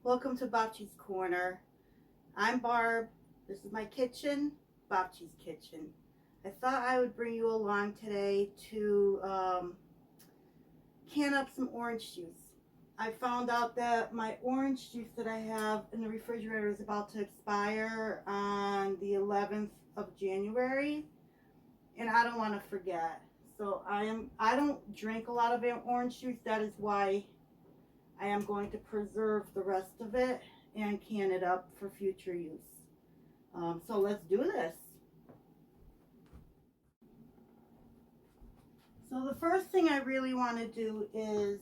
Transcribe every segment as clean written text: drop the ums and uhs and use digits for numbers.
Welcome to Bocce's Corner. I'm Barb. This is my kitchen, Bocce's Kitchen. I thought I would bring you along today to can up some orange juice. I found out that my orange juice that I have in the refrigerator is about to expire on the 11th of January, and I don't want to forget. So I don't drink a lot of orange juice. That is why I am going to preserve the rest of it and can it up for future use. So let's do this. So the first thing I really want to do is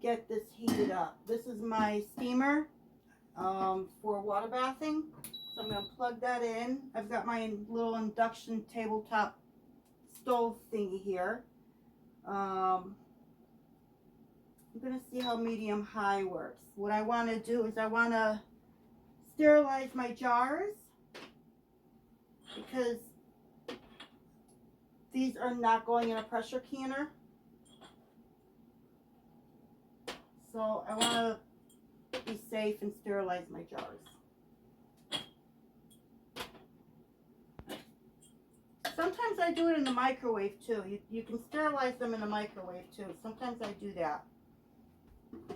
get this heated up. This is my steamer for water bathing. So I'm going to plug that in. I've got my little induction tabletop stove thingy here. I'm going to see how medium high works. What I want to do is I want to sterilize my jars because these are not going in a pressure canner. So I want to be safe and sterilize my jars. Sometimes I do it in the microwave too. You can sterilize them in the microwave too. Sometimes I do that.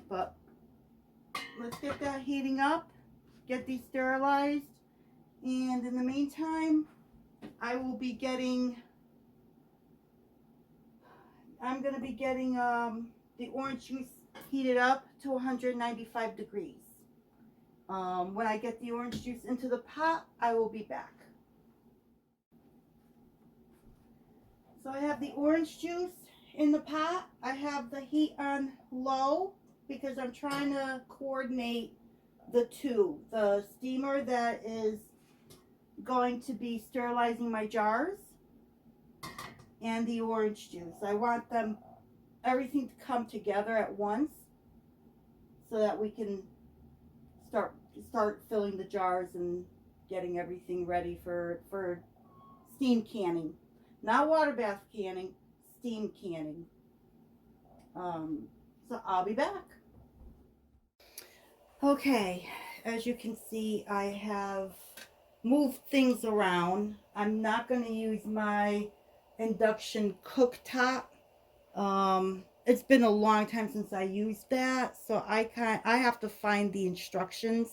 But let's get that heating up, get these sterilized, and in the meantime I'm going to be getting the orange juice heated up to 195 degrees. When I get the orange juice into the pot, I will be back. So I have the orange juice in the pot. I have the heat on low because I'm trying to coordinate the two. The steamer that is going to be sterilizing my jars and the orange juice. I want everything to come together at once so that we can start filling the jars and getting everything ready for steam canning. Not water bath canning, steam canning. So I'll be back. Okay, as you can see, I have moved things around. I'm not going to use my induction cooktop. It's been a long time since I used that, so I have to find the instructions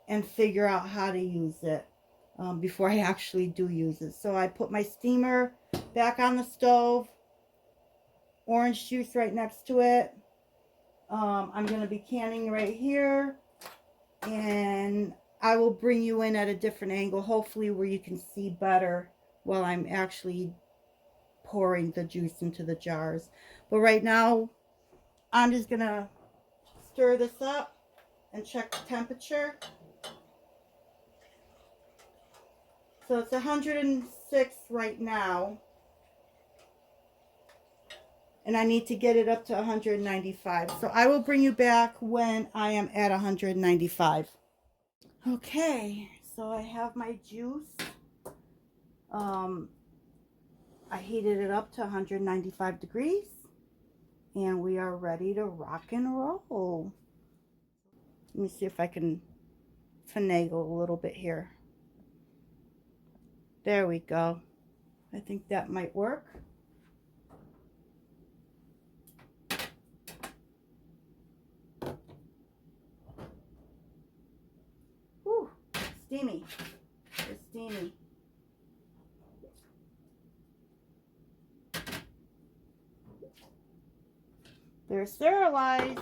and figure out how to use it before I actually do use it. So I put my steamer back on the stove, orange juice right next to it. I'm going to be canning right here, and I will bring you in at a different angle, hopefully where you can see better while I'm actually pouring the juice into the jars. But right now I'm just going to stir this up and check the temperature. So it's 106 right now, and I need to get it up to 195. So I will bring you back when I am at 195. Okay, so I have my juice. I heated it up to 195 degrees, and we are ready to rock and roll. Let me see if I can finagle a little bit here. There we go. I think that might work. Whew, steamy. It's steamy. They're sterilized.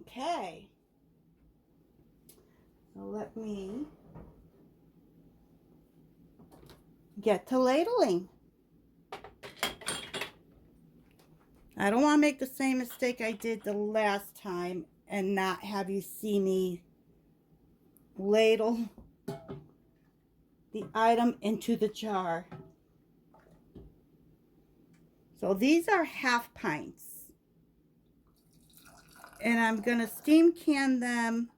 Okay. So let me get to ladling. I don't want to make the same mistake I did the last time and not have you see me ladle the item into the jar. So these are half pints. And I'm going to steam can them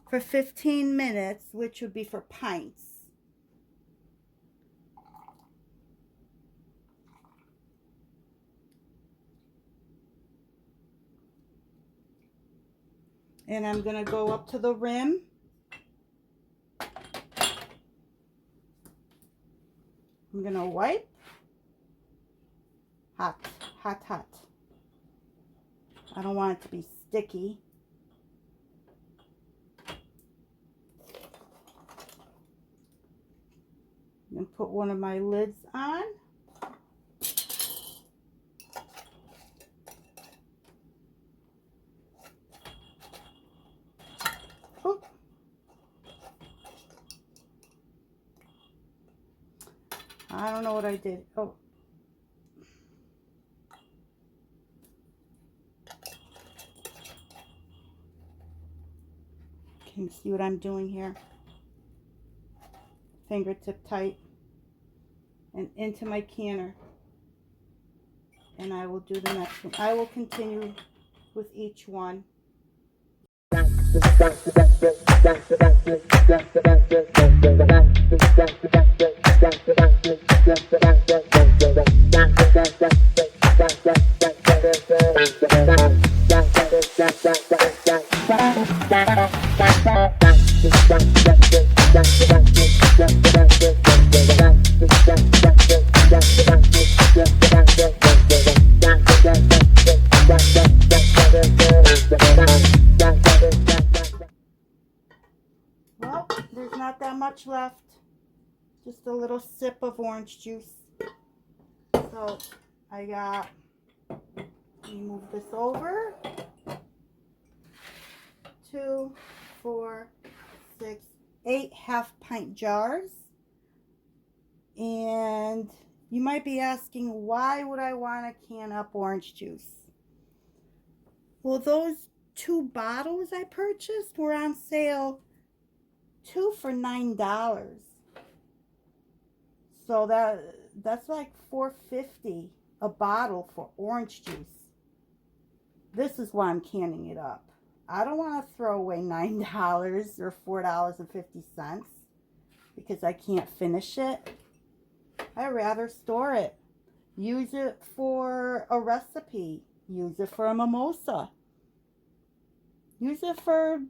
for 15 minutes, which would be for pints. And I'm going to go up to the rim. I'm going to wipe. Hot, hot, hot. I don't want it to be sticky. And put one of my lids on. Oh. I don't know what I did. Oh. Can you see what I'm doing here? Fingertip tight. And into my canner. And I will do the next one. I will continue with each one. Well, there's not that much left. Just a little sip of orange juice. So I got, let me move this over. 2, 4, 6, 8 half-pint jars. And you might be asking, why would I want to can up orange juice? Well, those 2 bottles I purchased were on sale, 2 for $9. So that's like $4.50 a bottle for orange juice. This is why I'm canning it up. I don't want to throw away $9 or $4.50 because I can't finish it. I'd rather store it. Use it for a recipe. Use it for a mimosa. Use it for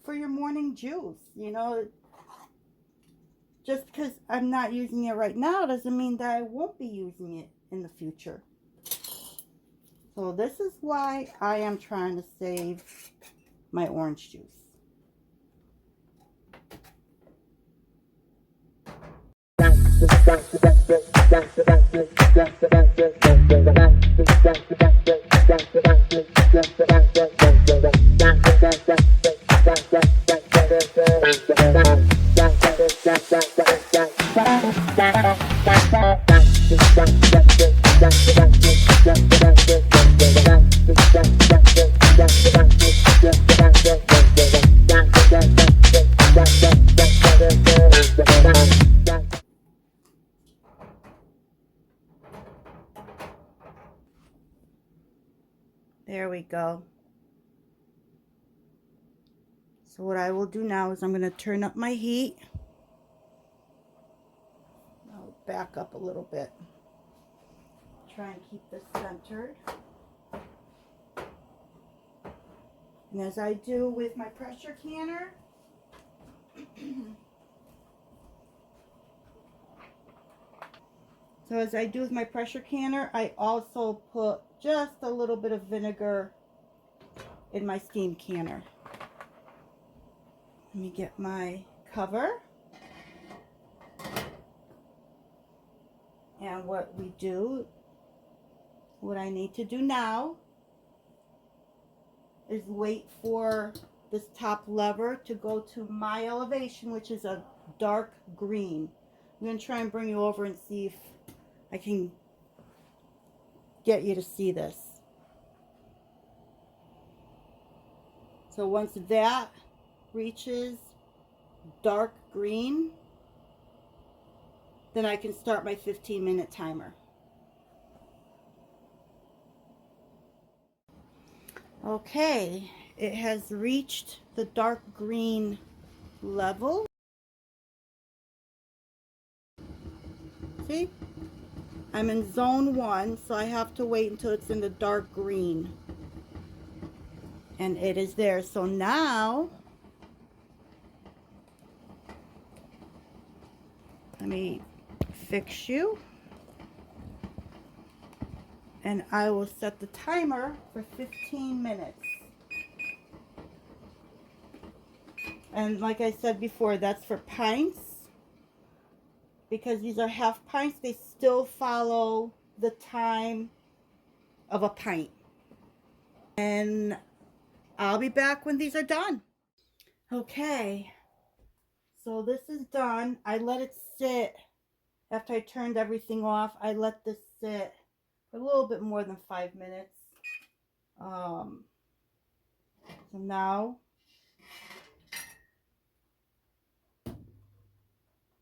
your morning juice. You know, just because I'm not using it right now doesn't mean that I won't be using it in the future. So this is why I am trying to save my orange juice. There we go. So what I will do now is I'm going to turn up my heat. I'll back up a little bit. Try and keep this centered. And as I do with my pressure canner, I also put just a little bit of vinegar in my steam canner. Let me get my cover. And what I need to do now is wait for this top lever to go to my elevation, which is a dark green. I'm going to try and bring you over and see if I can get you to see this. So once that reaches dark green, then I can start my 15-minute timer. Okay, it has reached the dark green level. See? I'm in zone 1, so I have to wait until it's in the dark green. And it is there. So now, let me fix you. And I will set the timer for 15 minutes. And like I said before, that's for pints. Because these are half pints, they still follow the time of a pint. And I'll be back when these are done. Okay, so this is done. I let it sit. After I turned everything off, I let this sit for a little bit more than 5 minutes. So now,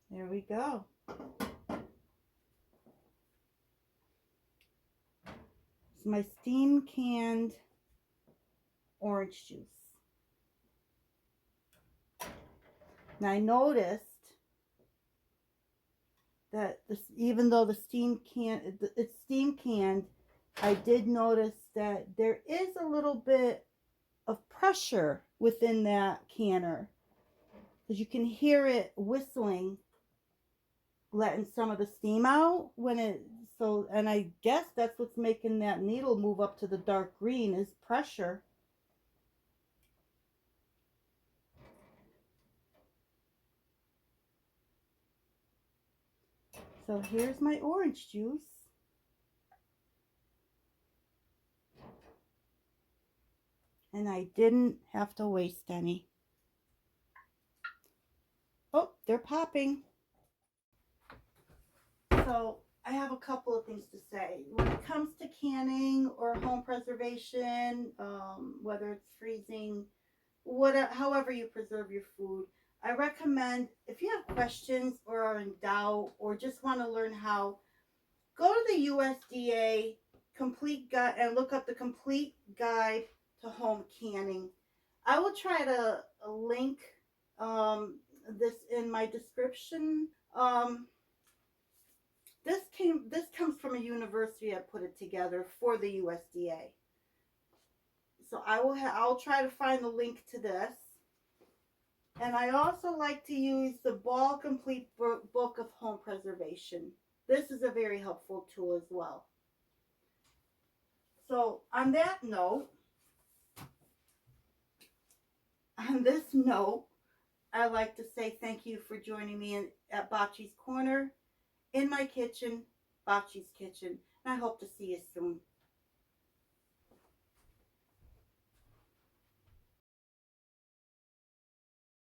there we go. It's my steam canned orange juice. Now I noticed that this, even though it's steam canned, I did notice that there is a little bit of pressure within that canner, because you can hear it whistling, letting some of the steam out when it, so, and I guess that's what's making that needle move up to the dark green, is pressure. So here's my orange juice. And I didn't have to waste any. Oh, they're popping. So I have a couple of things to say. When it comes to canning or home preservation, whether it's freezing, however you preserve your food, I recommend, if you have questions or are in doubt or just want to learn how, go to the USDA complete guide and look up the complete guide to home canning. I will try to link this in my description. This comes from a university that put it together for the USDA. So I'll try to find the link to this. And I also like to use the Ball Complete Book of Home Preservation. This is a very helpful tool as well. So on this note, I'd like to say thank you for joining me at Bocce's Corner, in my kitchen, Bocce's Kitchen. And I hope to see you soon.